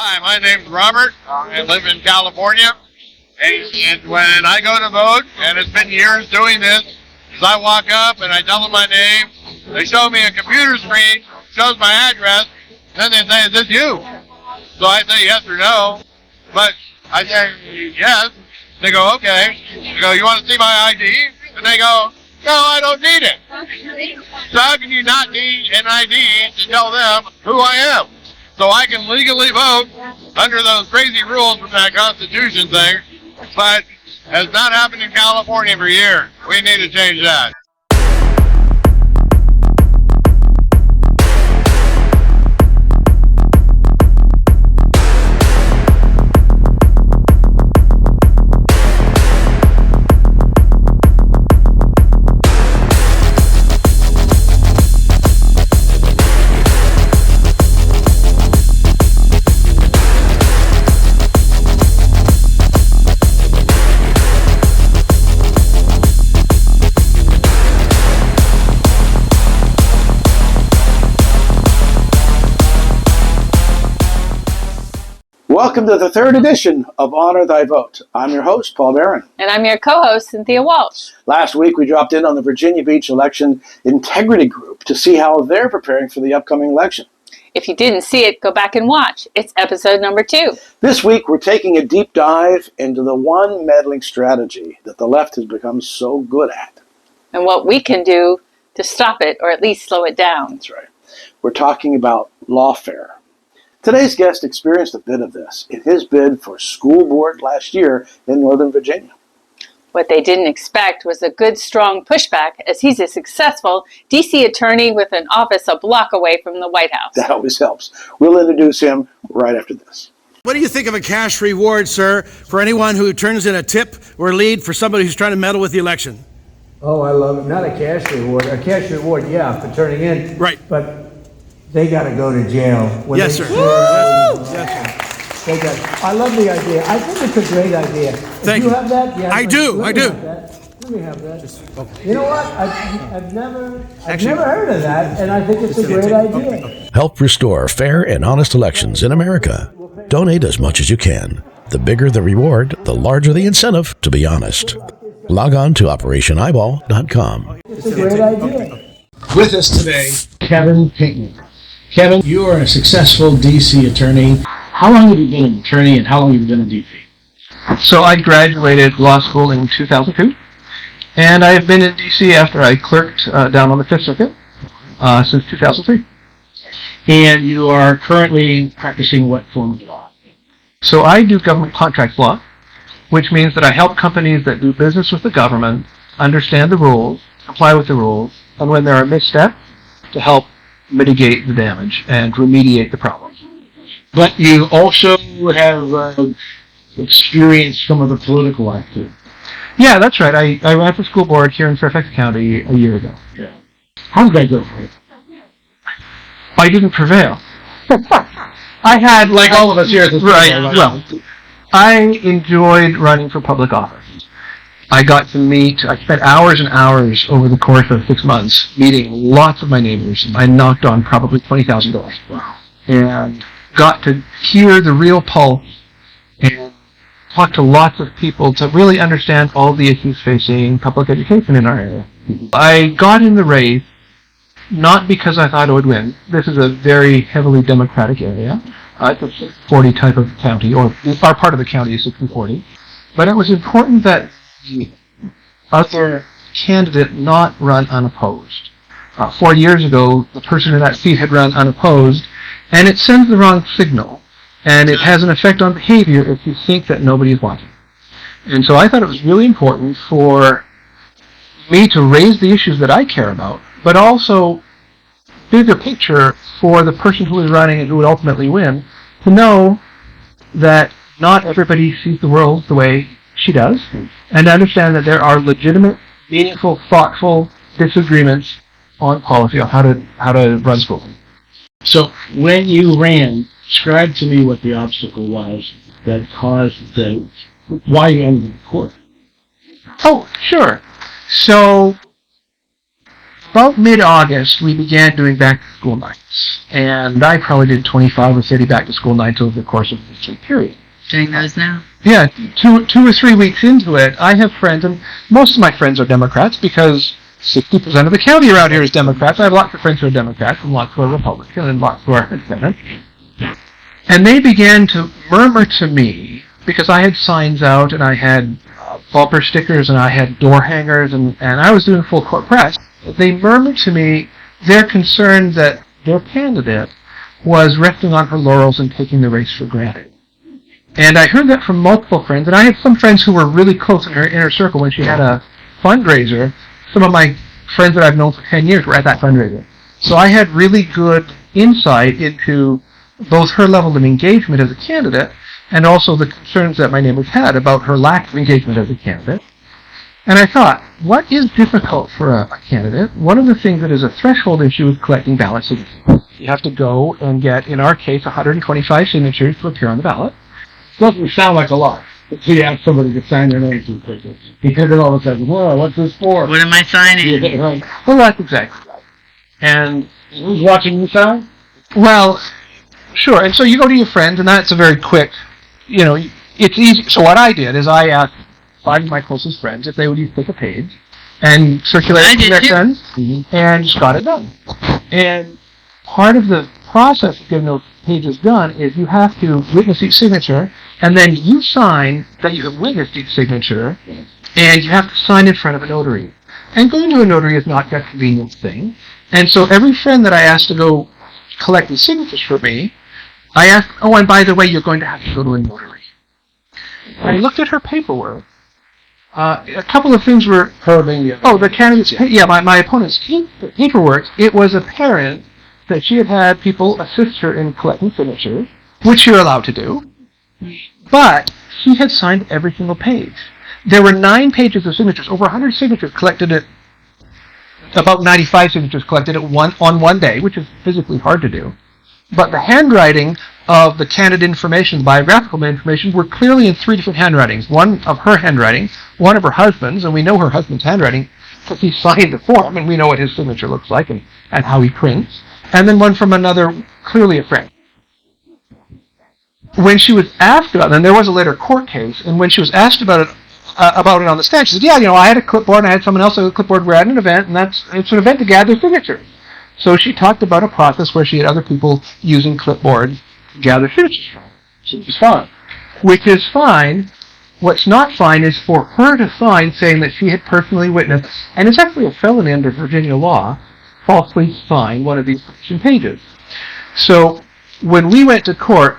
Hi, my name's Robert. I live in California. And when I go to vote, and it's been years doing this, is I walk up and I tell them my name. They show me a computer screen, shows my address, then they say, is this you? So I say yes or no. But I say yes. They go, okay. I go, you want to see my ID? And they go, no, I don't need it. So how can you not need an ID to tell them who I am? So I can legally vote under those crazy rules from that Constitution thing, but has not happened in California for years. We need to change that. Welcome to the third edition of Honor Thy Vote. I'm your host, Paul Beran. And I'm your co-host, Cynthia Walsh. Last week, we dropped in on the Virginia Beach Election Integrity Group to see how they're preparing for the upcoming election. If you didn't see it, go back and watch. It's episode number 2. This week, we're taking a deep dive into the one meddling strategy that the left has become so good at. And what we can do to stop it, or at least slow it down. That's right. We're talking about Lawfare. Today's guest experienced a bit of this in his bid for school board last year in Northern Virginia. What they didn't expect was a good, strong pushback, as he's a successful D.C. attorney with an office a block away from the White House. That always helps. We'll introduce him right after this. What do you think of a cash reward, sir, for anyone who turns in a tip or lead for somebody who's trying to meddle with the election? Oh, I love it. Not a cash reward. A cash reward, yeah, for turning in. Right. But they got to go to jail. Yes, sir. Yes, sir. I love the idea. I think it's a great idea. Thank you. You have that? Yeah. I do. Let me have that. You know what? I've never heard of that, and I think it's a great idea. Help restore fair and honest elections in America. Donate as much as you can. The bigger the reward, the larger the incentive, to be honest. Log on to OperationEyeball.com. It's a great idea. With us today, Kevin Pinkney. Kevin, you are a successful D.C. attorney. How long have you been an attorney, and how long have you been in D.C.? So I graduated law school in 2002, and I have been in D.C. after I clerked down on the 5th Circuit since 2003. And you are currently practicing what form of law? So I do government contracts law, which means that I help companies that do business with the government understand the rules, comply with the rules, and when there are missteps, to help mitigate the damage and remediate the problem. But you also have experienced some of the political life too. Yeah, that's right. I ran for school board here in Fairfax County a year ago. Yeah. How did that go for you? I didn't prevail. I had, like all of us here at this right. table, Well, I enjoyed running for public office. I spent hours and hours over the course of 6 months meeting lots of my neighbors. I knocked on probably $20,000. Wow. And got to hear the real pulse and talk to lots of people to really understand all the issues facing public education in our area. I got in the race not because I thought I would win. This is a very heavily Democratic area. It's a 60-40 type of county, or our part of the county is 60-40. But it was important that the other candidate not run unopposed. 4 years ago, the person in that seat had run unopposed, and it sends the wrong signal, and it has an effect on behavior if you think that nobody is watching. And so I thought it was really important for me to raise the issues that I care about, but also bigger picture for the person who is running and who would ultimately win, to know that not everybody sees the world the way she does, and to understand that there are legitimate, meaningful, thoughtful disagreements on policy, on how to run schools. So when you ran, describe to me what the obstacle was that caused why you ended in court. Oh, sure. So about mid-August, we began doing back-to-school nights. And I probably did 25 or 30 back-to-school nights over the course of the period. Doing those now? Yeah, 2 or 3 weeks into it, I have friends, and most of my friends are Democrats because 60% of the county around here is Democrats. I have lots of friends who are Democrats and lots who are Republican and lots who are independent. And they began to murmur to me, because I had signs out and I had bumper stickers and I had door hangers and I was doing full court press. They murmured to me their concern that their candidate was resting on her laurels and taking the race for granted. And I heard that from multiple friends, and I had some friends who were really close in her inner circle when she had a fundraiser. Some of my friends that I've known for 10 years were at that fundraiser. So I had really good insight into both her level of engagement as a candidate and also the concerns that my neighbors had about her lack of engagement as a candidate. And I thought, what is difficult for a candidate? One of the things that is a threshold issue is collecting ballot signatures. You have to go and get, in our case, 125 signatures to appear on the ballot. Doesn't sound like a lot. So you have somebody to sign their name to it. Because then all of a sudden, whoa, what's this for? What am I signing? Yeah, right. Well, that's exactly right. And, Who's watching you sign? well, sure. And so you go to your friends, and that's a very quick, it's easy. So what I did is I asked 5 of my closest friends if they would each take a page and circulate it to their friends, and just got it done. And part of the process of getting those pages done is you have to witness each signature, and then you sign that you have witnessed each signature, and you have to sign in front of a notary. And going to a notary is not a convenient thing. And so every friend that I asked to go collect these signatures for me, I asked, oh, and by the way, you're going to have to go to a notary. I looked at her paperwork. A couple of things were... the candidate's... Yeah, my opponent's paperwork, it was apparent that she had had people assist her in collecting signatures, which you're allowed to do, but she had signed every single page. There were 9 pages of signatures, over 100 signatures collected at... About 95 signatures collected on one day, which is physically hard to do. But the handwriting of the candidate information, the biographical information, were clearly in 3 different handwritings. One of her handwriting, one of her husband's, and we know her husband's handwriting because he signed the form, and we know what his signature looks like and how he prints. And then one from another, clearly a friend. When she was asked about it, and there was a later court case, and when she was asked about it on the stand, she said, yeah, I had a clipboard, and I had someone else with a clipboard. We're at an event, and it's an event to gather signatures. So she talked about a process where she had other people using clipboards to gather signatures from. Which is fine. Which is fine. What's not fine is for her to sign saying that she had personally witnessed, and it's actually a felony under Virginia law, falsely sign one of these pages. So when we went to court,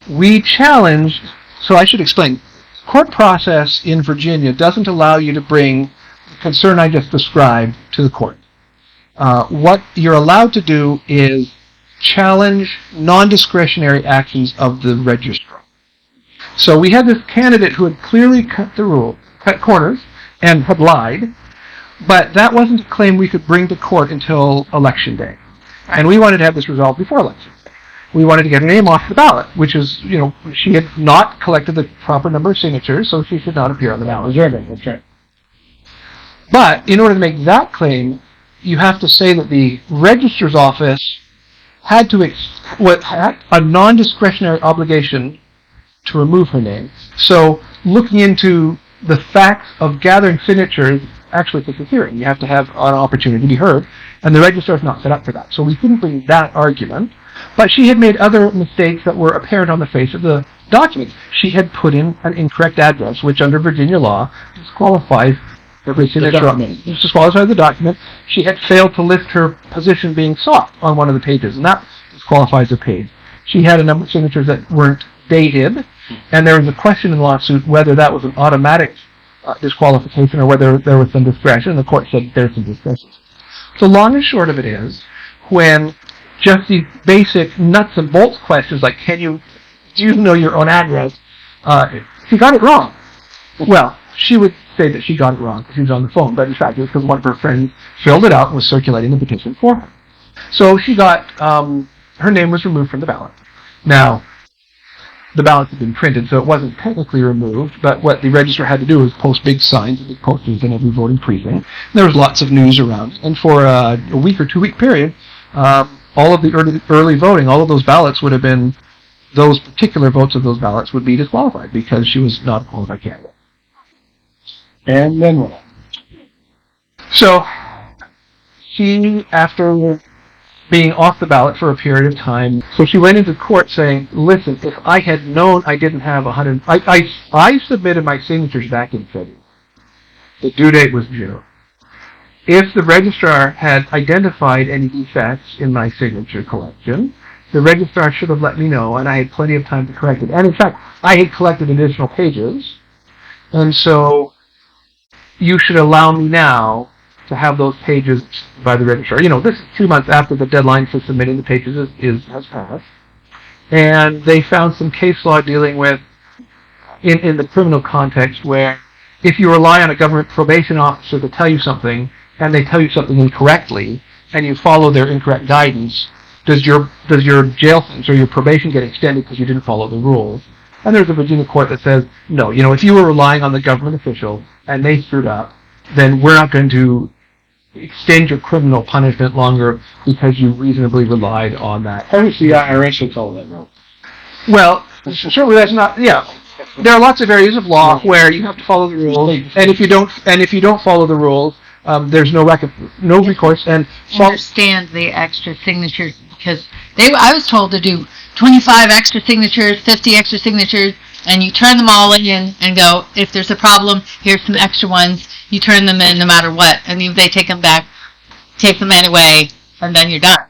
we challenged, so I should explain, court process in Virginia doesn't allow you to bring the concern I just described to the court. What you're allowed to do is challenge non-discretionary actions of the registrar. So we had this candidate who had clearly cut corners, and had lied, but that wasn't a claim we could bring to court until Election Day. And we wanted to have this resolved before Election Day. We wanted to get her name off the ballot, which is, she had not collected the proper number of signatures, so she should not appear on the ballot. That's right. But in order to make that claim, you have to say that the registrar's office had a non-discretionary obligation to remove her name. So looking into the facts of gathering signatures actually takes a hearing. You have to have an opportunity to be heard, and the registrar is not set up for that. So we couldn't bring that argument, but she had made other mistakes that were apparent on the face of the document. She had put in an incorrect address, which under Virginia law disqualifies every signature. Disqualifies the document. She had failed to list her position being sought on one of the pages, and that disqualifies the page. She had a number of signatures that weren't dated, and there was a question in the lawsuit whether that was an automatic disqualification or whether there was some discretion, and the court said there's some discretion. So long and short of it is, when just these basic nuts and bolts questions like, do you know your own address, she got it wrong. Well, she would say that she got it wrong because she was on the phone, but in fact it was because one of her friends filled it out and was circulating the petition for her. So she got, her name was removed from the ballot. Now, the ballots had been printed, so it wasn't technically removed, but what the registrar had to do was post big signs, big posters in every voting precinct. There was lots of news around it, and for a week or 2 week period, all of the early voting, all of those ballots would have been, those particular votes of those ballots would be disqualified because she was not a qualified candidate. And then what? So, she, after being off the ballot for a period of time, so she went into court saying, listen, if I had known I didn't have 100, I submitted my signatures back in February. The due date was June. If the registrar had identified any defects in my signature collection, the registrar should have let me know, and I had plenty of time to correct it. And in fact, I had collected additional pages, and so you should allow me now to have those pages by the registrar. You know, this is 2 months after the deadline for submitting the pages has passed. And they found some case law dealing with, in the criminal context, where if you rely on a government probation officer to tell you something, and they tell you something incorrectly, and you follow their incorrect guidance, does your jail sentence or your probation get extended because you didn't follow the rules? And there's a Virginia court that says, no, you know, if you were relying on the government official and they screwed up, then we're not going to extend your criminal punishment longer because you reasonably relied on that. How does the IRS follow that rule? Well, certainly that's not, yeah. There are lots of areas of law where you have to follow the rules, and if you don't follow the rules, there's no recourse. And Understand the extra signatures, because I was told to do 25 extra signatures, 50 extra signatures, and you turn them all in and go, if there's a problem, here's some extra ones. You turn them in no matter what, and if they take them back, take them anyway, and then you're done.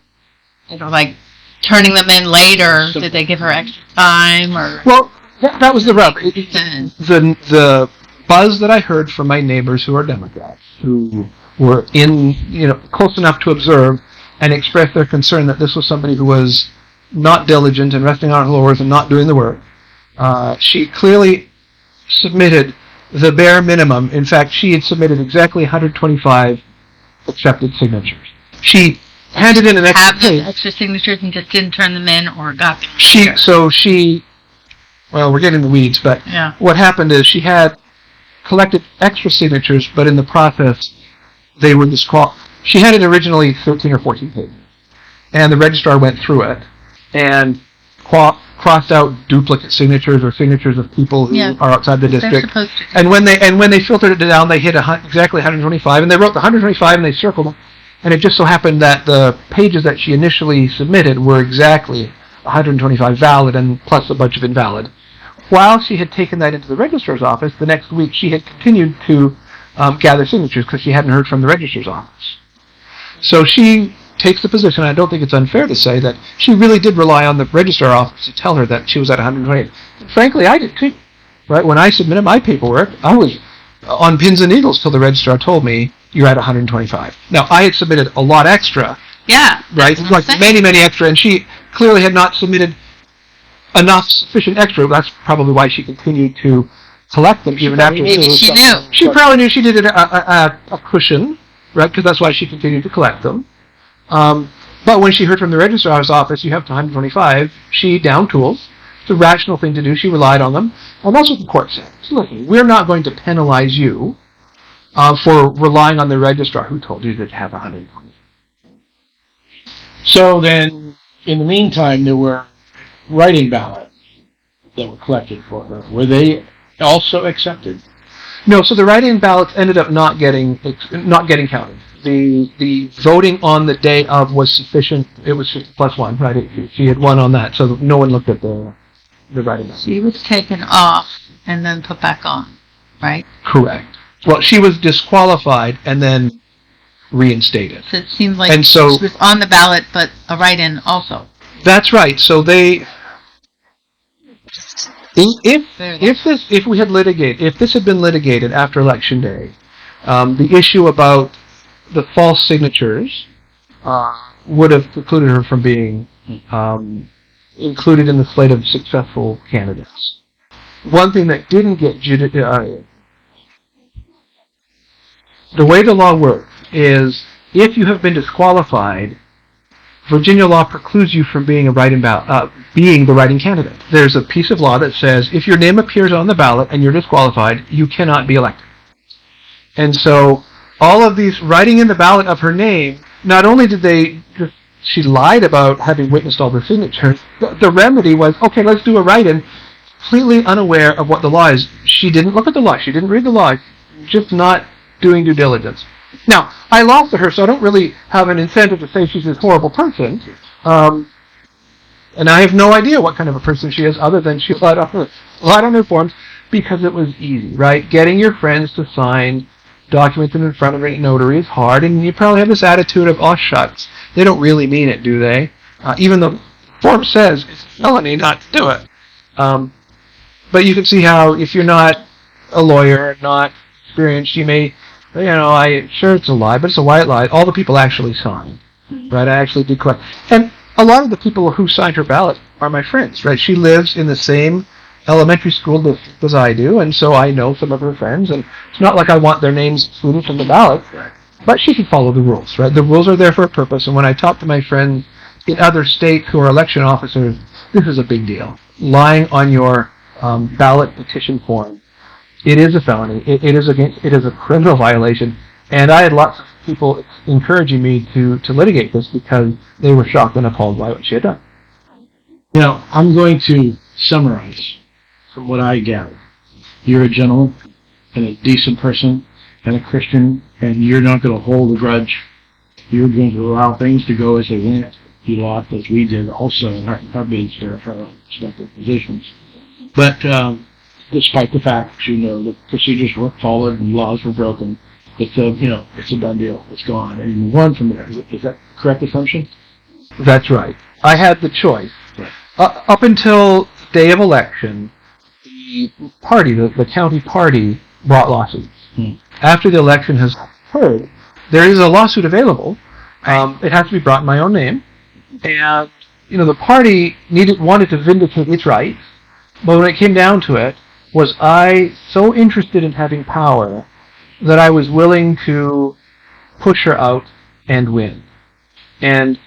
You know, like turning them in later. Did they give her extra time, or? Well, that was the rub. The buzz that I heard from my neighbors who are Democrats, who were close enough to observe and express their concern that this was somebody who was not diligent and resting on her laurels and not doing the work. She clearly submitted the bare minimum. In fact, she had submitted exactly 125 accepted signatures. She handed in an extra page. Extra signatures and just didn't turn them in, or got them. Well, we're getting the weeds, but yeah. What happened is she had collected extra signatures, but in the process, they were disqualified. She had it originally 13 or 14 pages, and the registrar went through it and crossed out duplicate signatures or signatures of people who are outside the district. And when they filtered it down, they hit exactly 125, and they wrote the 125 and they circled them. And it just so happened that the pages that she initially submitted were exactly 125 valid and plus a bunch of invalid. While she had taken that into the registrar's office, the next week she had continued to gather signatures because she hadn't heard from the registrar's office. So she takes the position, I don't think it's unfair to say, that she really did rely on the registrar office to tell her that she was at 128. Frankly, I did too. Right? When I submitted my paperwork, I was on pins and needles till the registrar told me you're at 125. Now, I had submitted a lot extra. Yeah. Right? Like many, many extra, and she clearly had not submitted enough sufficient extra. That's probably why she continued to collect them even after. Maybe she knew. She probably knew she did a cushion, right? Because that's why she continued to collect them. But when she heard from the registrar's office, you have to 125, she downed tools. It's a rational thing to do. She relied on them. And that's what the court said. So listen, we're not going to penalize you for relying on the registrar who told you to have 120. So then, in the meantime, there were writing ballots that were collected for her. Were they also accepted? No, so the write-in ballots ended up not getting counted. The voting on the day of was sufficient. It was +1, right? She had won on that, so no one looked at the write-in ballot. She was taken off and then put back on, right? Correct. Well, she was disqualified and then reinstated. So it seemed like she was on the ballot, but a write-in also. That's right. So they. If this had been litigated after Election Day, the issue about the false signatures would have precluded her from being included in the slate of successful candidates. One thing that didn't get the way the law works is if you have been disqualified Virginia law precludes you from being the write-in candidate. There's a piece of law that says if your name appears on the ballot and you're disqualified, you cannot be elected. And so all of these writing in the ballot of her name, not only did she lied about having witnessed all the signatures, the remedy was, okay, let's do a write-in, completely unaware of what the law is. She didn't look at the law. She didn't read the law. Just not doing due diligence. Now, I lost to her, so I don't really have an incentive to say she's this horrible person. And I have no idea what kind of a person she is, other than she lied on her forms because it was easy, right? Getting your friends to sign documents in front of a notary is hard, and you probably have this attitude of, oh, shucks. They don't really mean it, do they? Even though the form says it's a felony not to do it. But you can see how if you're not a lawyer, not experienced, you may, sure it's a lie, but it's a white lie. All the people actually signed, right? I actually did collect. And a lot of the people who signed her ballot are my friends, right? She lives in the same elementary school as I do, and so I know some of her friends, and it's not like I want their names excluded from the ballot, but she should follow the rules, right? The rules are there for a purpose, and when I talk to my friends in other states who are election officers, this is a big deal. Lying on your ballot petition form, it is a felony. It is a criminal violation, and I had lots of people encouraging me to litigate this because they were shocked and appalled by what she had done. I'm going to summarize from what I gather. You're a gentleman and a decent person and a Christian, and you're not going to hold a grudge. You're going to allow things to go as they went. You lost, as we did also in our bids there for our respective positions. But despite the fact the procedures weren't followed and laws were broken, it's a done deal. It's gone, and you move on from there. Is that a correct assumption? That's right. I had the choice. Right. Up until the day of election, the party, the county party, brought lawsuits. After the election has occurred, there is a lawsuit available. It has to be brought in my own name, and the party wanted to vindicate its rights. But when it came down to it, was I so interested in having power that I was willing to push her out and win? And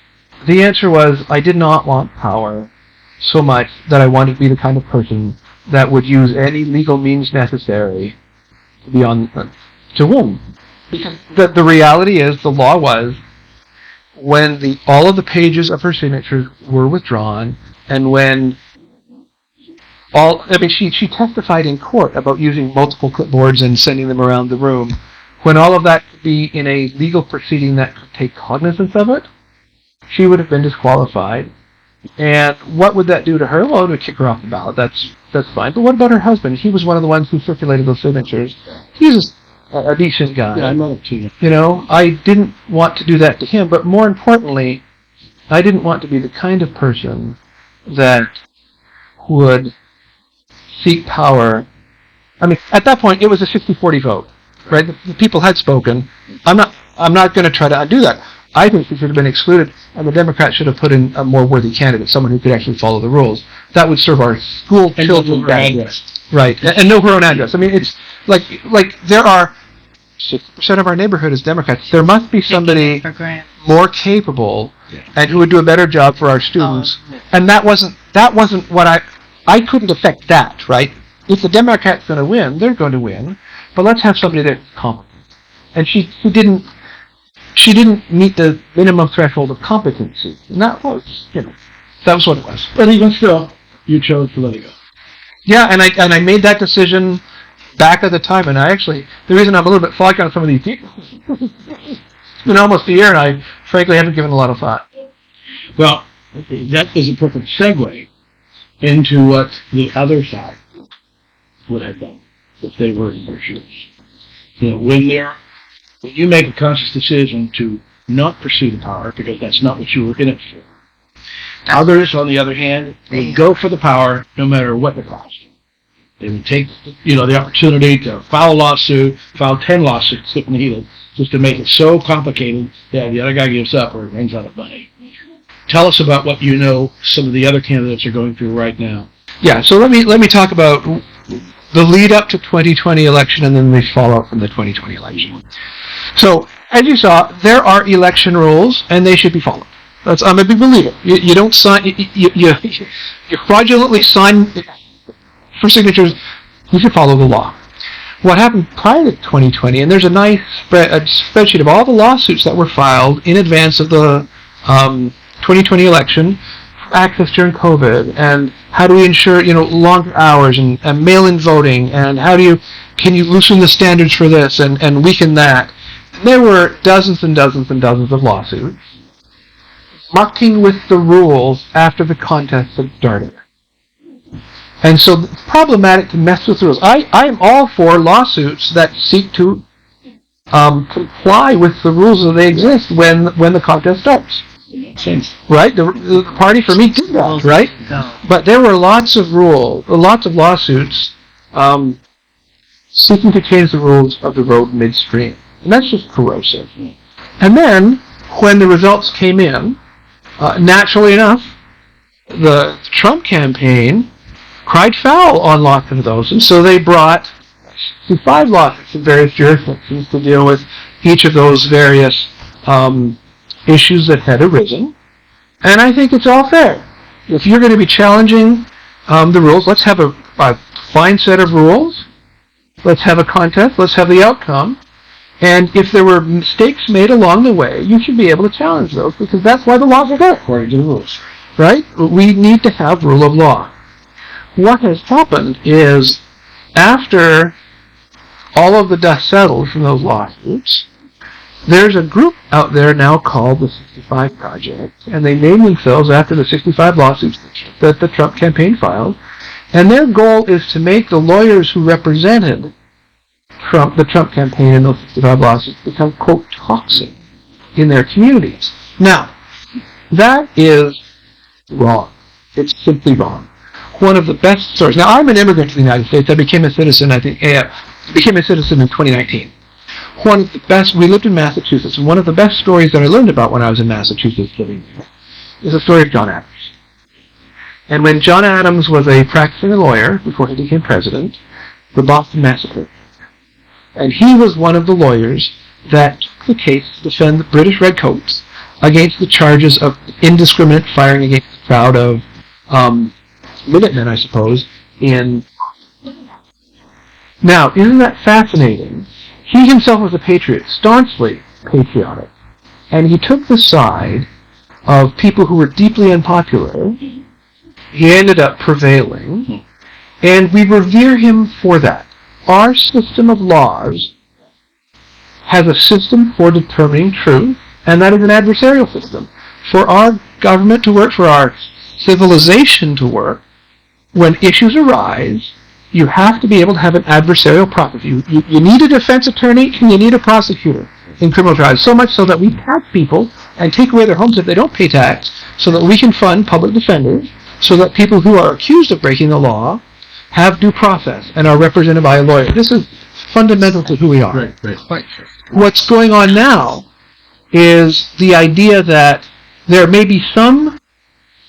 the answer was I did not want power so much that I wanted to be the kind of person that would use any legal means necessary to win. Because the reality is, the law was, when all of the pages of her signatures were withdrawn, and when she testified in court about using multiple clipboards and sending them around the room. When all of that could be in a legal proceeding that could take cognizance of it, she would have been disqualified. And what would that do to her? Well, it would kick her off the ballot. That's fine. But what about her husband? He was one of the ones who circulated those signatures. He's a decent guy. Yeah, I know it too. I didn't want to do that to him, but more importantly, I didn't want to be the kind of person that would seek power. At that point, it was a 60-40 vote, right? The people had spoken. I'm not going to try to undo that. I think she should have been excluded, and the Democrats should have put in a more worthy candidate, someone who could actually follow the rules. That would serve our school children better. Right, and know her own address. It's like there are 60% of our neighborhood is Democrats. There must be somebody more capable and who would do a better job for our students. And that wasn't what I couldn't affect that, right? If the Democrats going to win, they're going to win. But let's have somebody that's competent. And she didn't meet the minimum threshold of competency. And that was, that was what it was. But even still, you chose to let it go. Yeah, and I made that decision back at the time, and the reason I'm a little bit foggy on some of these people, it's been almost a year, and I frankly haven't given a lot of thought. Well, that is a perfect segue into what the other side would have done if they were in your shoes. When you make a conscious decision to not pursue the power, because that's not what you were in it for. Others, on the other hand, would go for the power no matter what the cost. They would take, the opportunity to file a lawsuit, file 10 lawsuits, sitting healed, just to make it so complicated that the other guy gives up or runs out of money. Tell us about what some of the other candidates are going through right now. Yeah, so let me talk about the lead up to 2020 election and then the fallout from the 2020 election. So, as you saw, there are election rules, and they should be followed. I'm a big believer. You don't sign. You fraudulently sign for signatures. You should follow the law. What happened prior to 2020, and there's a nice spreadsheet of all the lawsuits that were filed in advance of the 2020 election, access during COVID, and how do we ensure longer hours and mail-in voting, and can you loosen the standards for this and weaken that. And there were dozens and dozens and dozens of lawsuits mucking with the rules after the contest had started. And so it's problematic to mess with the rules. I am all for lawsuits that seek to comply with the rules as they exist when the contest starts. Right? The party for me did that, right? But there were lots of lawsuits seeking to change the rules of the road midstream. And that's just corrosive. And then, when the results came in, naturally enough, the Trump campaign cried foul on lots of those, and so they brought 65 lawsuits in various jurisdictions to deal with each of those various issues that had arisen. And I think it's all fair. If you're going to be challenging the rules, let's have a fine set of rules. Let's have a contest. Let's have the outcome. And if there were mistakes made along the way, you should be able to challenge those, because that's why the laws are there, according to the rules. Right? We need to have rule of law. What has happened is, after all of the dust settled from those lawsuits, there's a group out there now called the 65 Project, and they named themselves after the 65 lawsuits that the Trump campaign filed, and their goal is to make the lawyers who represented the Trump campaign in those 65 lawsuits become, quote, toxic in their communities. Now, that is wrong. It's simply wrong. One of the best stories. Now, I'm an immigrant to the United States. I became a citizen, in 2019. One of the best, we lived in Massachusetts, and one of the best stories that I learned about when I was in Massachusetts living there is the story of John Adams. And when John Adams was a practicing lawyer before he became president, the Boston Massacre. And he was one of the lawyers that took the case to defend the British Redcoats against the charges of indiscriminate firing against a crowd of Minutemen, I suppose, Now, isn't that fascinating? He himself was a patriot, staunchly patriotic, and he took the side of people who were deeply unpopular. He ended up prevailing, and we revere him for that. Our system of laws has a system for determining truth, and that is an adversarial system. For our government to work, for our civilization to work, when issues arise, you have to be able to have an adversarial process. You need a defense attorney and you need a prosecutor in criminal trials, so much so that we tax people and take away their homes if they don't pay tax, so that we can fund public defenders, so that people who are accused of breaking the law have due process and are represented by a lawyer. This is fundamental to who we are. Right. What's going on now is the idea that there may be some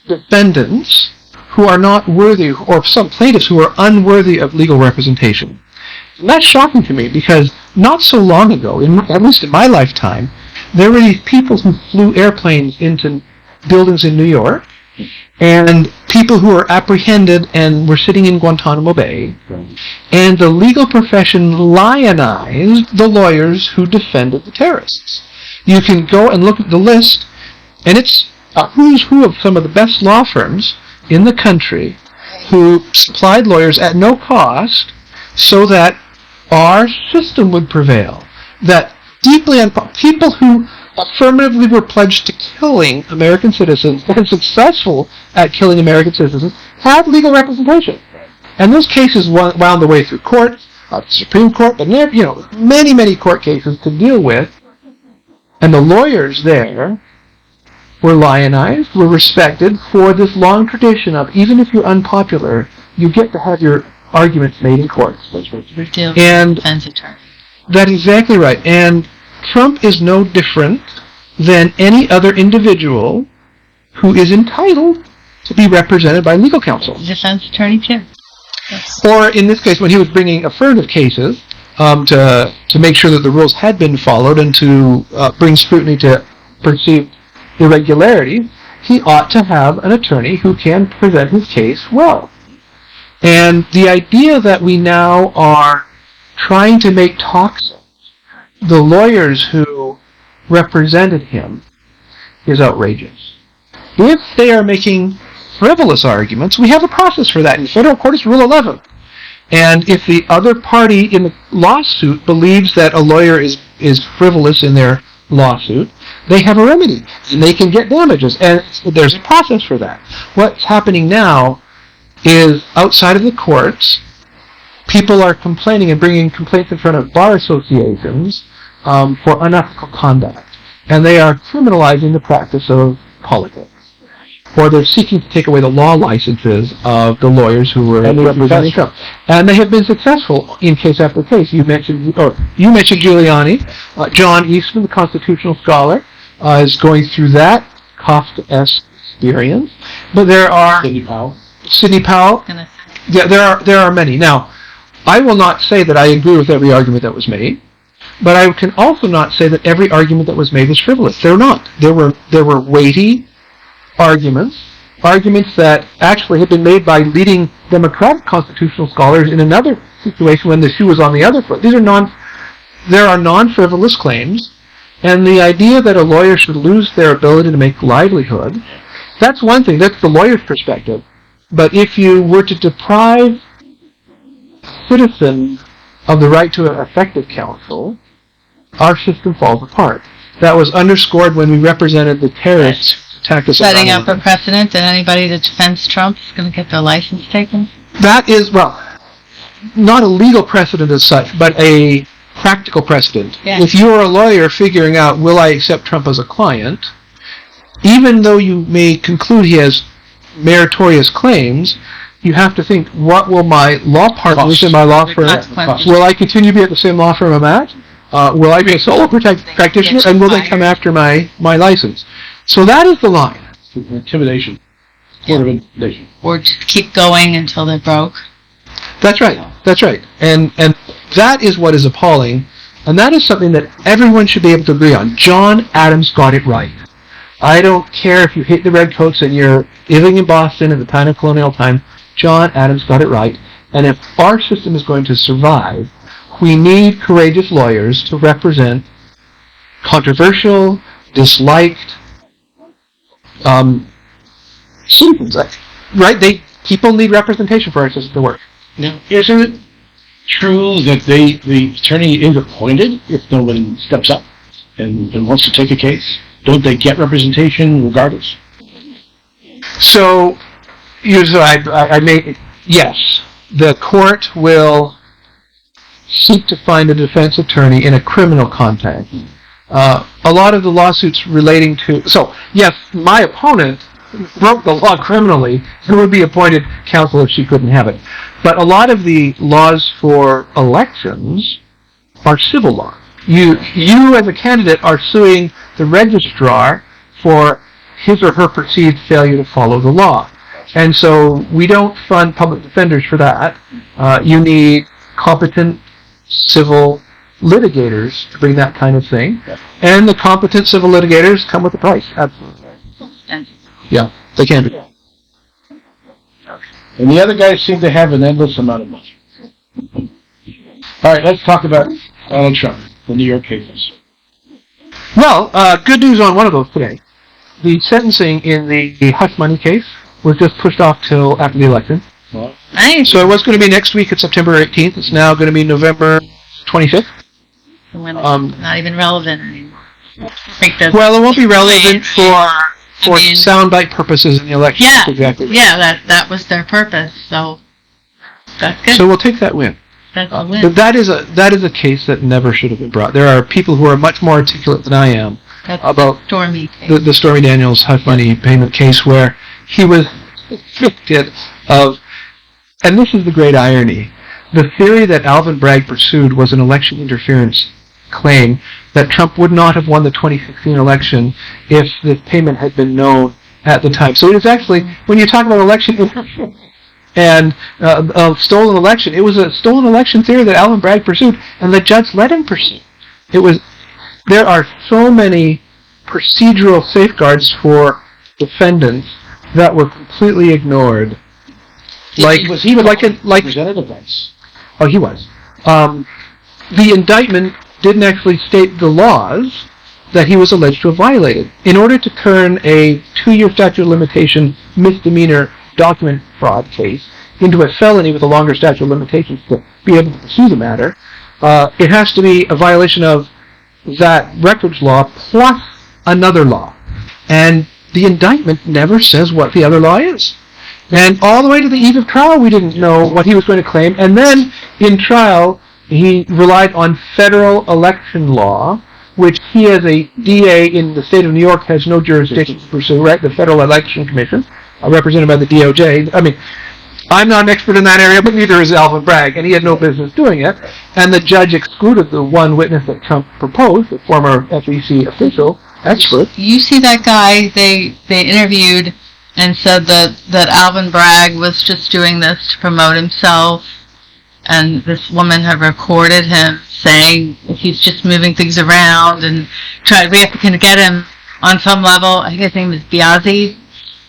defendants who are not worthy, or some plaintiffs who are unworthy of legal representation. And that's shocking to me, because not so long ago, at least in my lifetime, there were these people who flew airplanes into buildings in New York, and people who were apprehended and were sitting in Guantanamo Bay, and the legal profession lionized the lawyers who defended the terrorists. You can go and look at the list, and it's a who's who of some of the best law firms in the country who supplied lawyers at no cost so that our system would prevail. That people who affirmatively were pledged to killing American citizens and successful at killing American citizens had legal representation. And those cases wound their way through courts, the Supreme Court, but many, many court cases to deal with. And the lawyers there were lionized, were respected for this long tradition of, even if you're unpopular, you get to have your arguments made in courts. And that's exactly right. And Trump is no different than any other individual who is entitled to be represented by legal counsel. Defense attorney, too. Yes. Or in this case, when he was bringing affirmative cases to make sure that the rules had been followed and to bring scrutiny to perceived irregularities, he ought to have an attorney who can present his case well. And the idea that we now are trying to make toxic the lawyers who represented him is outrageous. If they are making frivolous arguments, we have a process for that. In federal court, it's Rule 11. And if the other party in the lawsuit believes that a lawyer is frivolous in their lawsuit, they have a remedy, and they can get damages, and there's a process for that. What's happening now is, outside of the courts, people are complaining and bringing complaints in front of bar associations for unethical conduct, and they are criminalizing the practice of politics. Or they're seeking to take away the law licenses of the lawyers who were representing Trump. And they have been successful in case after case. You mentioned Giuliani. John Eastman, the constitutional scholar, is going through that Kafka-esque experience. But there are Sidney Powell. Yeah, there are many. Now, I will not say that I agree with every argument that was made, but I can also not say that every argument that was made was frivolous. They're not. There were weighty arguments that actually had been made by leading Democratic constitutional scholars in another situation when the shoe was on the other foot. There are non-frivolous claims, and the idea that a lawyer should lose their ability to make livelihood, that's one thing. That's the lawyer's perspective. But if you were to deprive citizens of the right to effective counsel, our system falls apart. That was underscored when we represented the terrorists setting up a precedent that anybody that defends Trump is going to get their license taken? That is, well, not a legal precedent as such, but a practical precedent. Yeah. If you are a lawyer figuring out, will I accept Trump as a client, even though you may conclude he has meritorious claims, you have to think, what will my law partners in my law firm, will I continue to be at the same law firm I'm at? Will I be a solo practitioner, and will they come after my license? So that is the line. Intimidation. Court of intimidation. Or just keep going until they're broke. That's right. That's right. And that is what is appalling, and that is something that everyone should be able to agree on. John Adams got it right. I don't care if you hate the redcoats and you're living in Boston at the time of colonial time. John Adams got it right. And if our system is going to survive, we need courageous lawyers to represent controversial, disliked citizens, right? People need representation for our system to work. Now, isn't it true that the attorney is appointed if no one steps up and wants to take a case? Don't they get representation regardless? So, yes, the court will seek to find a defense attorney in a criminal context. A lot of the lawsuits relating to... So, yes, my opponent broke the law criminally and would be appointed counsel if she couldn't have it. But a lot of the laws for elections are civil law. You as a candidate are suing the registrar for his or her perceived failure to follow the law. And so we don't fund public defenders for that. You need competent civil litigators to bring that kind of thing. And the competent civil litigators come with a price. Absolutely. Yeah, they can be. And the other guys seem to have an endless amount of money. All right, let's talk about Donald Trump, the New York cases. Well, good news on one of those today. The sentencing in the hush money case was just pushed off till after the election. Well, Nice. So it was going to be next week at September 18th. It's now going to be November 25th. Not even relevant anymore. Well, it won't be relevant for soundbite purposes in the election. Yeah, exactly. Yeah, that was their purpose. So that's good. So we'll take that win. That's a win. But that is a case that never should have been brought. There are people who are much more articulate than I am about Stormy the Stormy Daniels hush money payment case, where he was convicted of, and this is the great irony, the theory that Alvin Bragg pursued was an election interference claim that Trump would not have won the 2016 election if the payment had been known at the time. So it is actually, when you talk about election interference and a stolen election, it was a stolen election theory that Alvin Bragg pursued, and the judge let him pursue. There are so many procedural safeguards for defendants that were completely ignored. Was he representative defense? Oh, he was. The indictment didn't actually state the laws that he was alleged to have violated. In order to turn a 2-year statute of limitation misdemeanor document fraud case into a felony with a longer statute of limitations to be able to pursue the matter, it has to be a violation of that records law plus another law. And the indictment never says what the other law is. And all the way to the eve of trial, we didn't know what he was going to claim. And then in trial, he relied on federal election law, which he, as a DA in the state of New York, has no jurisdiction to pursue, right? The Federal Election Commission, represented by the DOJ. I mean, I'm not an expert in that area, but neither is Alvin Bragg, and he had no business doing it. And the judge excluded the one witness that Trump proposed, the former FEC official, expert. You see that guy they interviewed and said that Alvin Bragg was just doing this to promote himself, and this woman had recorded him saying he's just moving things around and we have to get him on some level. I think his name is Biazzi.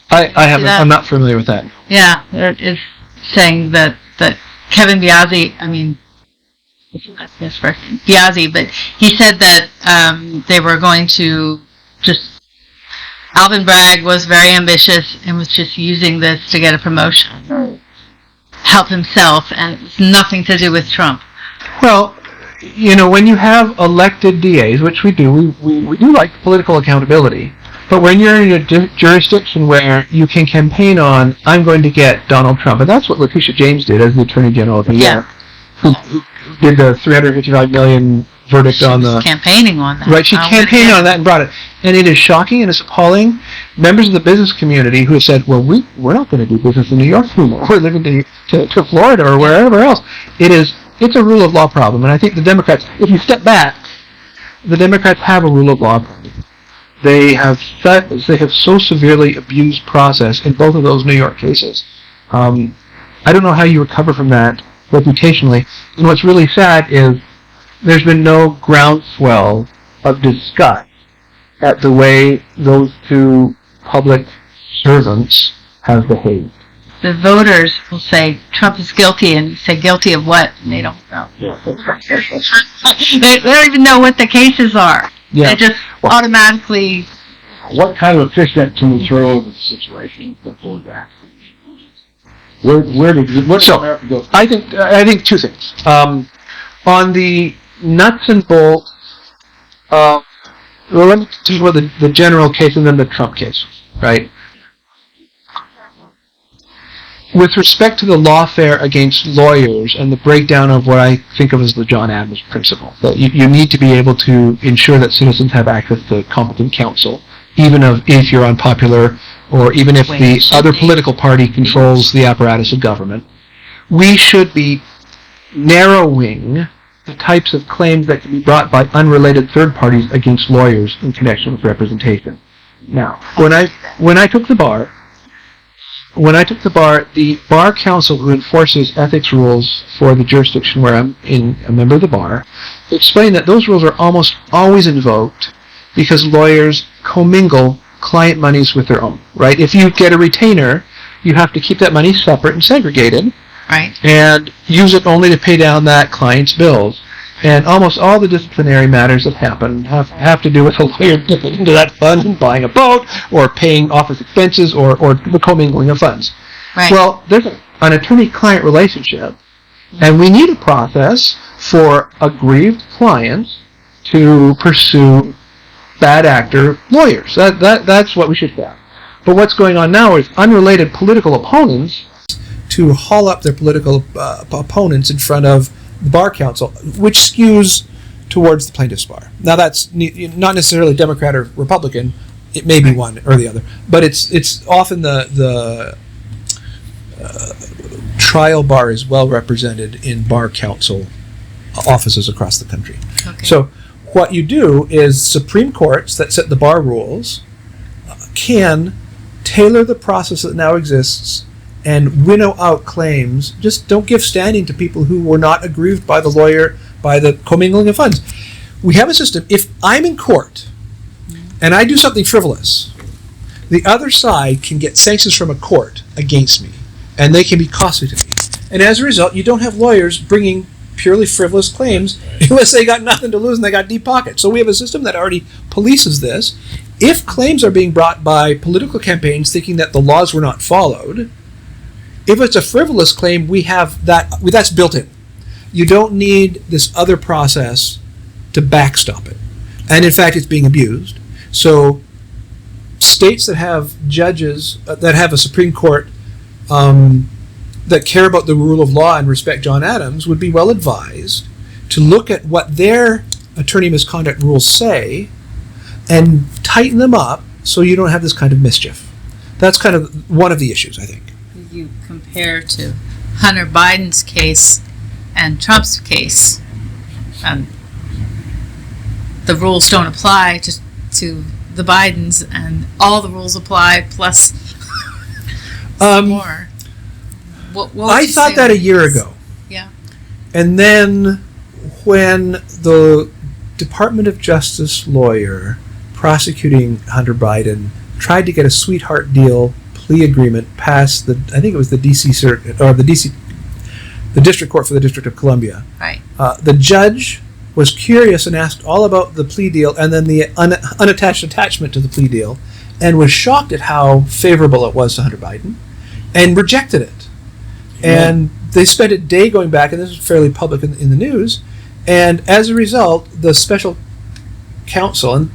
I haven't. I'm not familiar with that. Yeah, it is saying that Kevin Biazzi. I mean, that's for Biazzi, but he said that they were going to just. Alvin Bragg was very ambitious and was just using this to get a promotion, help himself, and it was nothing to do with Trump. Well, you know, when you have elected DAs, which we do, we do like political accountability. But when you're in a jurisdiction where you can campaign on, I'm going to get Donald Trump, and that's what Letitia James did as the Attorney General of New York, who did the $355 million verdict on the... campaigning on that. Right, she campaigned on that and brought it. And it is shocking and it's appalling. Members of the business community who have said, well, we're not going to do business in New York anymore. We're living to Florida or wherever else. It's a rule of law problem. And I think the Democrats, if you step back, the Democrats have a rule of law problem. They have so severely abused process in both of those New York cases. I don't know how you recover from that reputationally. And what's really sad is there's been no groundswell of disgust at the way those two public servants have behaved. The voters will say Trump is guilty, and you say guilty of what? And they don't know. They don't even know what the cases are. Yeah. They just automatically... What kind of a fishnet can we throw over the situation before that? Where did America go? I think two things. On the nuts and bolts, well, let me talk about the general case and then the Trump case, right? With respect to the lawfare against lawyers and the breakdown of what I think of as the John Adams principle, that you need to be able to ensure that citizens have access to competent counsel, even if you're unpopular or even if the other political party controls the apparatus of government. We should be narrowing the types of claims that can be brought by unrelated third parties against lawyers in connection with representation. Now, when I took the bar, the bar council who enforces ethics rules for the jurisdiction where I'm a member of the bar explained that those rules are almost always invoked because lawyers commingle client monies with their own, right? If you get a retainer, you have to keep that money separate and segregated. Right. And use it only to pay down that client's bills. And almost all the disciplinary matters that happen have to do with a lawyer dipping into that fund and buying a boat, or paying office expenses, or the commingling of funds. Right. Well, there's an attorney-client relationship, and we need a process for aggrieved clients to pursue bad actor lawyers. That's what we should have. But what's going on now is unrelated political opponents to haul up their political opponents in front of the bar council, which skews towards the plaintiff's bar. Now, that's not necessarily Democrat or Republican. It may be one or the other, but it's often the trial bar is well represented in bar council offices across the country. Okay. So what you do is Supreme Courts that set the bar rules can tailor the process that now exists and winnow out claims. Just don't give standing to people who were not aggrieved by the lawyer, by the commingling of funds. We have a system. If I'm in court and I do something frivolous, the other side can get sanctions from a court against me, and they can be costly to me. And as a result, you don't have lawyers bringing purely frivolous claims unless they got nothing to lose and they got deep pockets. So we have a system that already polices this. If claims are being brought by political campaigns thinking that the laws were not followed, if it's a frivolous claim, we have that's built in. You don't need this other process to backstop it. And in fact, it's being abused. So states that have judges, that have a Supreme Court that care about the rule of law and respect John Adams would be well advised to look at what their attorney misconduct rules say and tighten them up so you don't have this kind of mischief. That's kind of one of the issues, I think. You compare to Hunter Biden's case and Trump's case, the rules don't apply to the Bidens, and all the rules apply plus more. What I thought that a year ago. Yeah. And then when the Department of Justice lawyer prosecuting Hunter Biden tried to get a sweetheart deal plea agreement past I think it was the DC Circuit, or the District Court for the District of Columbia. Right. The judge was curious and asked all about the plea deal and then the unattached attachment to the plea deal, and was shocked at how favorable it was to Hunter Biden, and rejected it. And they spent a day going back, and this is fairly public in the news, and as a result, the special counsel, and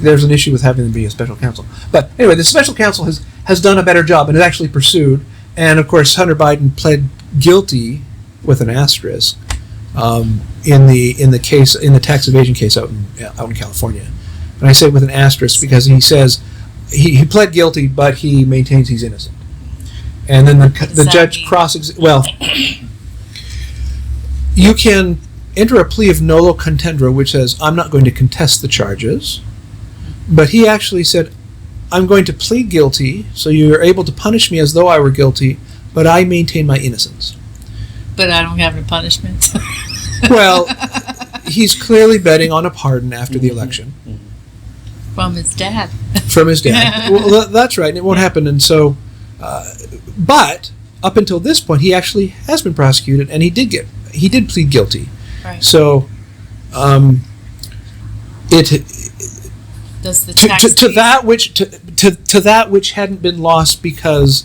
there's an issue with having them be a special counsel, but anyway, the special counsel has done a better job and has actually pursued, and of course Hunter Biden pled guilty with an asterisk in the tax evasion case out in California. And I say with an asterisk because he says he pled guilty, but he maintains he's innocent. And then the judge you can enter a plea of nolo contendere, which says, I'm not going to contest the charges. But he actually said, I'm going to plead guilty, so you're able to punish me as though I were guilty, but I maintain my innocence. But I don't have a punishment. Well, he's clearly betting on a pardon after the election. From his dad. From his dad. Well, that's right, and it won't happen. And so... but up until this point, he actually has been prosecuted, and he did plead guilty. Right. So, does the tax to that which hadn't been lost because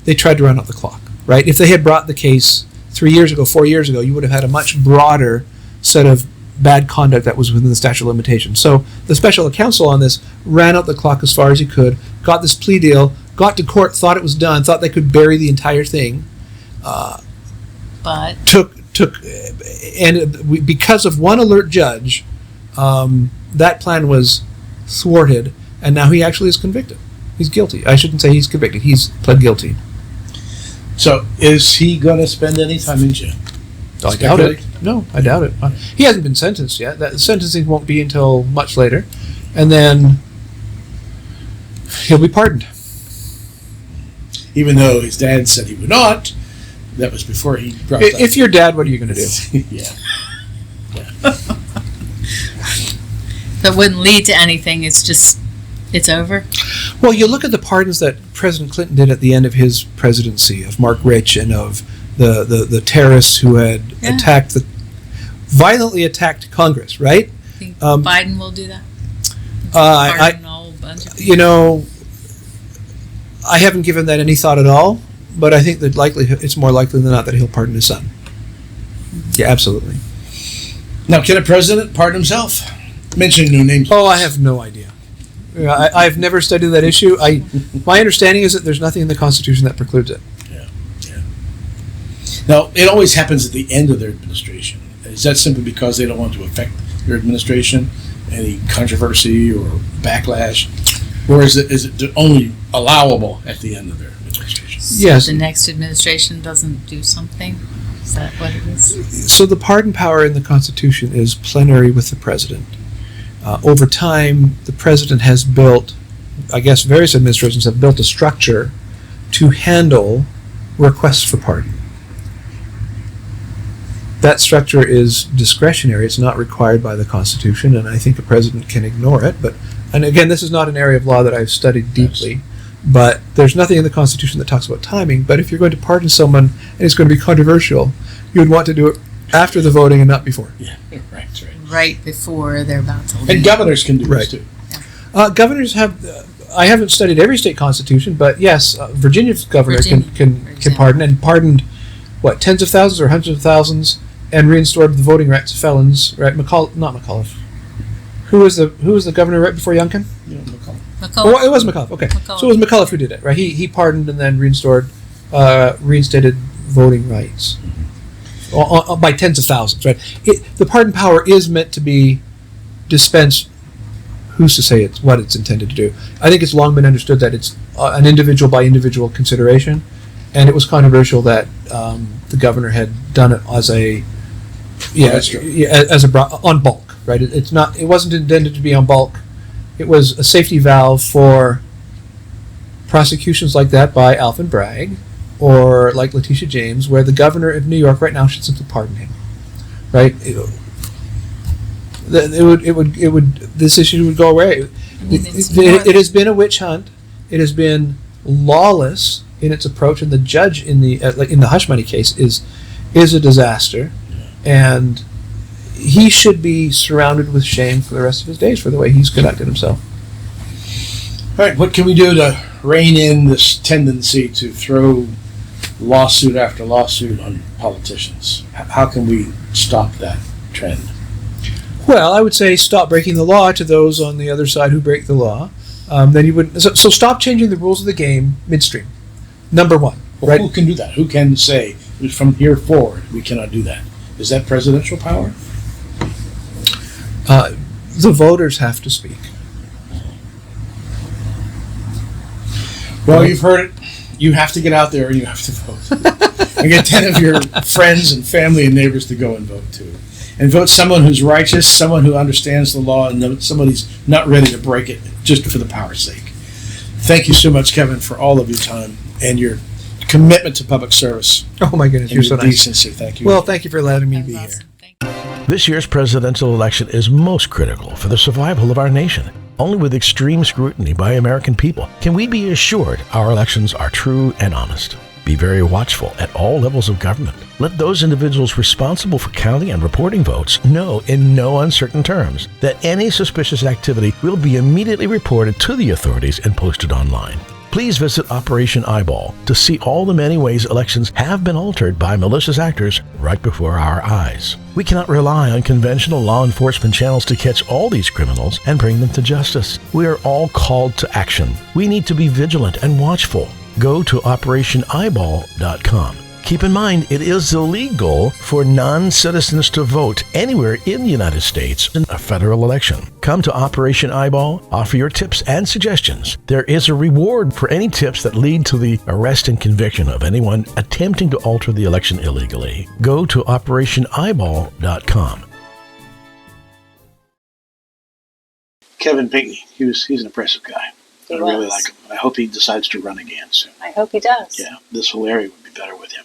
they tried to run out the clock, right? If they had brought the case 3 years ago, 4 years ago, you would have had a much broader set of bad conduct that was within the statute of limitations. So the special counsel on this ran out the clock as far as he could, got this plea deal, got to court, thought it was done, thought they could bury the entire thing. But because of one alert judge, that plan was thwarted, and now he actually is convicted. He's guilty. I shouldn't say he's convicted. He's pled guilty. So is he going to spend any time in jail? I doubt it. No, I doubt it. He hasn't been sentenced yet. That sentencing won't be until much later, and then he'll be pardoned. Even though his dad said he would not, that was before he brought that. If you're dad, what are you going to do? Yeah. that wouldn't lead to anything. It's over. Well, you look at the pardons that President Clinton did at the end of his presidency, of Mark Rich and of the terrorists who had violently attacked Congress, right? I think Biden will do that. I haven't given that any thought at all, but I think that it's more likely than not that he'll pardon his son. Yeah, absolutely. Now, can a president pardon himself? Mentioning no names. Oh, I have no idea. I've never studied that issue. My understanding is that there's nothing in the Constitution that precludes it. Yeah. Now, it always happens at the end of their administration. Is that simply because they don't want to affect their administration, any controversy or backlash, or is it only allowable at the end of their administration? Yes. So the next administration doesn't do something? Is that what it is? So the pardon power in the Constitution is plenary with the president. Over time, the president has built, I guess various administrations have built a structure to handle requests for pardon. That structure is discretionary. It's not required by the Constitution, and I think a president can ignore it, but and again, this is not an area of law that I've studied deeply, but there's nothing in the Constitution that talks about timing. But if you're going to pardon someone and it's going to be controversial, you would want to do it after the voting and not before. Yeah, right. Right before they're about to leave. And governors can do this too. Governors have. I haven't studied every state constitution, but yes, Virginia's governor can pardon, and pardoned tens of thousands or hundreds of thousands, and restored the voting rights of felons. Right, not McAuliffe. Who was the governor right before Youngkin? McAuliffe. Oh, it was McAuliffe. Okay, so it was McAuliffe who did it. Right, he pardoned and then reinstated voting rights by tens of thousands. Right, the pardon power is meant to be dispensed. Who's to say what it's intended to do? I think it's long been understood that it's an individual by individual consideration, and it was controversial that the governor had done it as on bulk, right? It wasn't intended to be on bulk. It was a safety valve for prosecutions like that by Alvin Bragg or like Letitia James, where the governor of New York right now should simply pardon him, right? This issue would go away. It has been a witch hunt. It has been lawless in its approach, and the judge in the hush money case is a disaster, and he should be surrounded with shame for the rest of his days for the way he's conducted himself. All right, what can we do to rein in this tendency to throw lawsuit after lawsuit on politicians? How can we stop that trend? Well, I would say stop breaking the law to those on the other side who break the law. Then you would so stop changing the rules of the game midstream. Number one, well, right? Who can do that? Who can say from here forward we cannot do that? Is that presidential power? The voters have to speak. Well, you've heard it. You have to get out there and you have to vote. And get 10 of your friends and family and neighbors to go and vote too. And vote someone who's righteous, someone who understands the law, and someone who's not ready to break it just for the power's sake. Thank you so much, Kevin, for all of your time and your commitment to public service. Oh my goodness, you're so nice. Decency. Thank you. Well, thank you for letting me be here. This year's presidential election is most critical for the survival of our nation. Only with extreme scrutiny by American people can we be assured our elections are true and honest. Be very watchful at all levels of government. Let those individuals responsible for counting and reporting votes know in no uncertain terms that any suspicious activity will be immediately reported to the authorities and posted online. Please visit Operation Eyeball to see all the many ways elections have been altered by malicious actors right before our eyes. We cannot rely on conventional law enforcement channels to catch all these criminals and bring them to justice. We are all called to action. We need to be vigilant and watchful. Go to OperationEyeball.com. Keep in mind, it is illegal for non-citizens to vote anywhere in the United States in a federal election. Come to Operation Eyeball, offer your tips and suggestions. There is a reward for any tips that lead to the arrest and conviction of anyone attempting to alter the election illegally. Go to OperationEyeball.com. Kevin Pinkney, he's an impressive guy. I really like him. I hope he decides to run again soon. I hope he does. Yeah, this whole area would be better with him.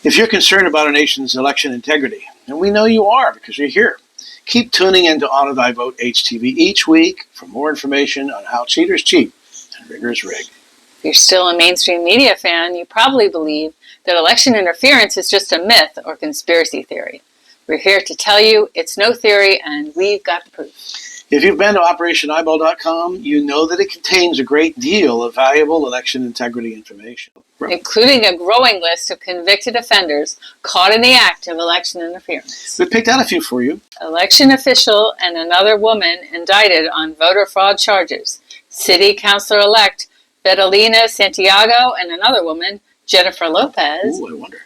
If you're concerned about our nation's election integrity, and we know you are because you're here, keep tuning in to Honor Thy Vote HTV each week for more information on how cheaters cheat and riggers rig. If you're still a mainstream media fan, you probably believe that election interference is just a myth or conspiracy theory. We're here to tell you it's no theory and we've got proof. If you've been to OperationEyeball.com, you know that it contains a great deal of valuable election integrity information. Including a growing list of convicted offenders caught in the act of election interference. We picked out a few for you. Election official and another woman indicted on voter fraud charges. City Councilor-elect Bedelina Santiago and another woman, Jennifer Lopez. Ooh, I wonder.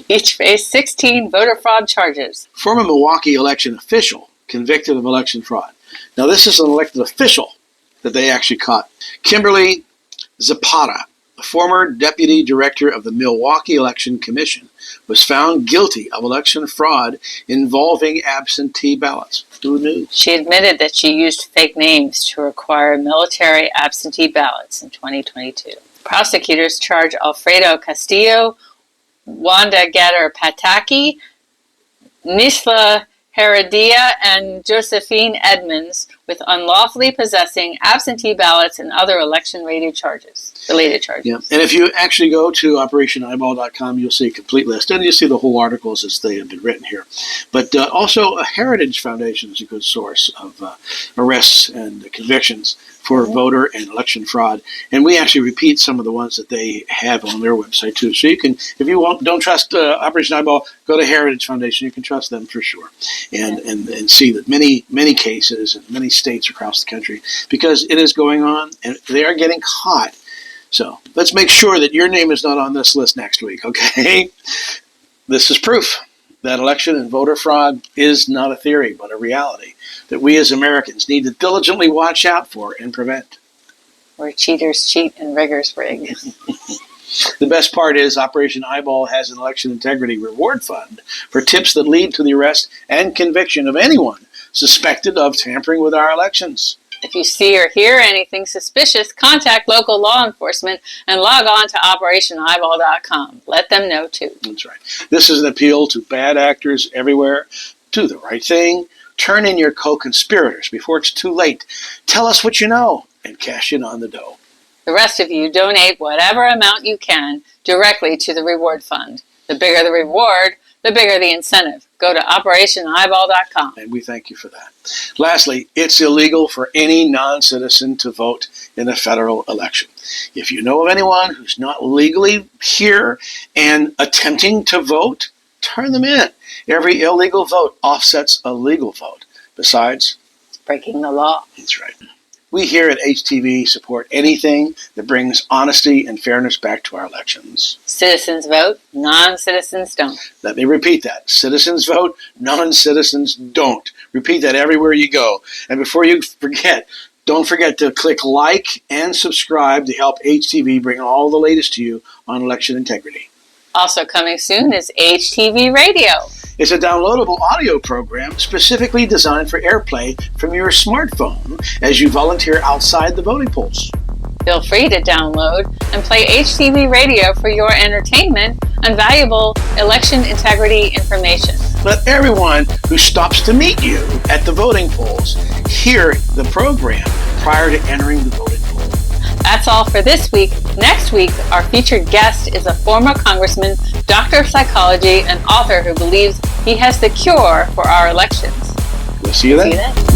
Each face 16 voter fraud charges. Former Milwaukee election official convicted of election fraud. Now, this is an elected official that they actually caught. Kimberly Zapata, a former deputy director of the Milwaukee Election Commission, was found guilty of election fraud involving absentee ballots. Who knew? She admitted that she used fake names to acquire military absentee ballots in 2022. Prosecutors charge Alfredo Castillo, Wanda Gatter Pataki, Nisla Heredia, and Josephine Edmonds with unlawfully possessing absentee ballots and other election-related charges. Yeah, and if you actually go to OperationEyeball.com, you'll see a complete list, and you'll see the whole articles as they have been written here. But also, a Heritage Foundation is a good source of arrests and convictions for voter and election fraud, and we actually repeat some of the ones that they have on their website too. So you can, if you don't trust Operation Eyeball, go to Heritage Foundation. You can trust them for sure, and see that many cases in many states across the country, because it is going on, and they are getting caught. So let's make sure that your name is not on this list next week, okay? This is proof that election and voter fraud is not a theory, but a reality that we as Americans need to diligently watch out for and prevent. Where cheaters cheat and riggers rig. The best part is Operation Eyeball has an election integrity reward fund for tips that lead to the arrest and conviction of anyone suspected of tampering with our elections. If you see or hear anything suspicious, contact local law enforcement and log on to OperationEyeball.com. Let them know too. That's right. This is an appeal to bad actors everywhere. Do the right thing. Turn in your co-conspirators before it's too late. Tell us what you know and cash in on the dough. The rest of you donate whatever amount you can directly to the reward fund. The bigger the reward, the bigger the incentive. Go to OperationEyeball.com. And we thank you for that. Lastly, it's illegal for any non-citizen to vote in a federal election. If you know of anyone who's not legally here and attempting to vote, turn them in. Every illegal vote offsets a legal vote. Besides, it's breaking the law. That's right. We here at HTV support anything that brings honesty and fairness back to our elections. Citizens vote, non-citizens don't. Let me repeat that. Citizens vote, non-citizens don't. Repeat that everywhere you go. And before you forget, don't forget to click like and subscribe to help HTV bring all the latest to you on election integrity. Also coming soon is HTV Radio. It's a downloadable audio program specifically designed for airplay from your smartphone as you volunteer outside the voting polls. Feel free to download and play HTV Radio for your entertainment and valuable election integrity information. Let everyone who stops to meet you at the voting polls hear the program prior to entering the voting poll. That's all for this week. Next week, our featured guest is a former congressman, doctor of psychology, and author who believes he has the cure for our elections. We'll see you then.